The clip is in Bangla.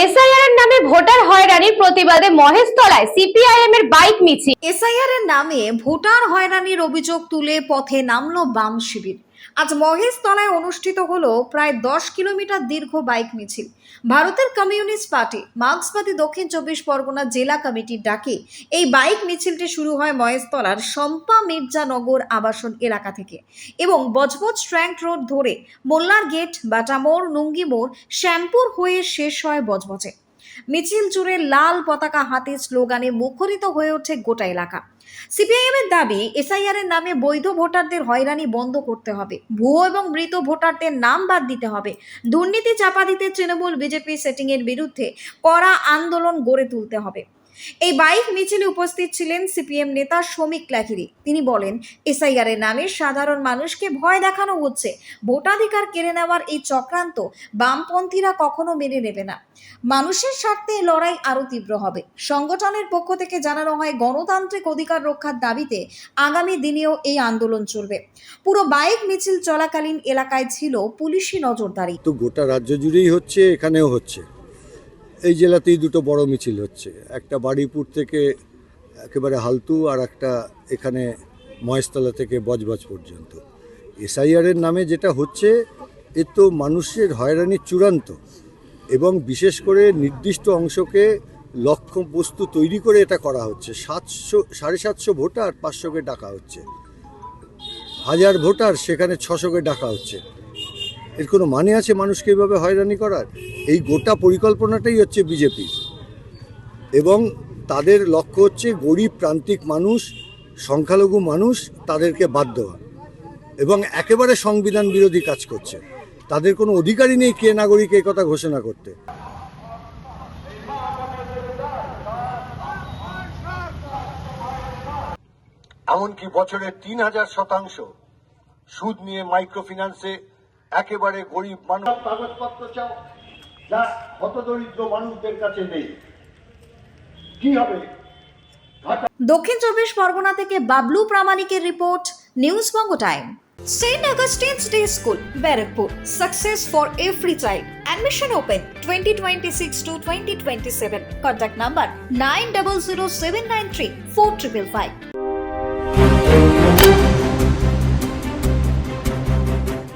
এসআইআর এর নামে ভোটার হয়রানির প্রতিবাদে মহেশতলায় সিপিআইএম এর বাইক মিছিল। এসআইআর এর নামে ভোটার হয়রানির অভিযোগ তুলে পথে নামলো বাম শিবির। আজ মহেশতলায় অনুষ্ঠিত হলো প্রায় 10 কিলোমিটার দীর্ঘ বাইক মিছিল। ভারতের কমিউনিস্ট পার্টি মার্ক্সবাদী দক্ষিণ 24 পরগনা জেলা কমিটির ডাকে এই বাইক মিছিলটি শুরু হয় মহেশতলার শম্পা মির্জানগর আবাসন এলাকা থেকে এবং বজবজ ট্র্যাঙ্ক রোড ধরে মোল্লার গেট, বাটামোড়, নুঙ্গি মোড়, শ্যামপুর হয়ে শেষ হয় বজবজে। মিছিল জুড়ে লাল পতাকা হাতে স্লোগানে মুখরিত হয়ে ওঠে গোটা এলাকা। সিপিআইএম এর দাবি, এসআইআর এর নামে বৈধ ভোটারদের হয়রানি বন্ধ করতে হবে, ভুয়ো এবং মৃত ভোটারদের নাম বাদ দিতে হবে, দুর্নীতি চাপা দিতে তৃণমূল বিজেপি সেটিং এর বিরুদ্ধে কড়া আন্দোলন গড়ে তুলতে হবে। এই বাইক মিছিলে উপস্থিত ছিলেন সিপিএম নেতা শ্রমিক লাহিড়ী। তিনি বলেন, এসআইআর এর নামে সাধারণ মানুষকে ভয় দেখানো হচ্ছে। ভোটাধিকার কেড়ে নেওয়ার এই চক্রান্ত বামপন্থীরা কখনো মেনে নেবে না। মানুষের স্বার্থে লড়াই আরো তীব্র হবে। সংগঠনের পক্ষ থেকে জানানো হয়, গণতান্ত্রিক অধিকার রক্ষার দাবিতে আগামী দিনেও এই আন্দোলন চলবে। পুরো বাইক মিছিল চলাকালীন এলাকায় ছিল পুলিশি নজরদারি। তো গোটা রাজ্য জুড়েই হচ্ছে, এখানেও হচ্ছে। এই জেলাতেই দুটো বড় মিছিল হচ্ছে, একটা বারুইপুর থেকে একেবারে হালতু, আর একটা এখানে মহেশতলা থেকে বজবজ পর্যন্ত। এসআইআর এর নামে যেটা হচ্ছে, এ তো মানুষের হয়রানির চূড়ান্ত, এবং বিশেষ করে নির্দিষ্ট অংশকে লক্ষ্য বস্তু তৈরি করে এটা করা হচ্ছে। 700-750 ভোটার 500কে ডাকা হচ্ছে, 1000 ভোটার সেখানে 600কে ডাকা হচ্ছে। এর কোনো মানে আছে মানুষকে এইভাবে হয়রানি করার? এই গোটা পরিকল্পনাটাই হচ্ছে বিজেপি, এবং তাদের লক্ষ্য হচ্ছে গরিব প্রান্তিক মানুষ, সংখ্যালঘু মানুষ, তাদেরকে বাদ দেওয়া, এবং একেবারে সংবিধান বিরোধী কাজ করছে। তাদের কোনো অধিকারই নেই কে নাগরিক এই কথা ঘোষণা করতে। এমনকি বছরে 3000% সুদ নিয়ে মাইক্রোফিন্যান্সে একেবারে গরিব মানুষ কাগজপত্র চাও, যা হতদরিদ্র মানুষদের কাছে নেই। কি হবে? দক্ষিণ 24 পরগনা থেকে Bablu প্রামাণিকের report, news Banga time. St. Augustine's Day School, Barrackpur. Success for every child. Admission open 2026 to 2027. Contact number 900793 4555.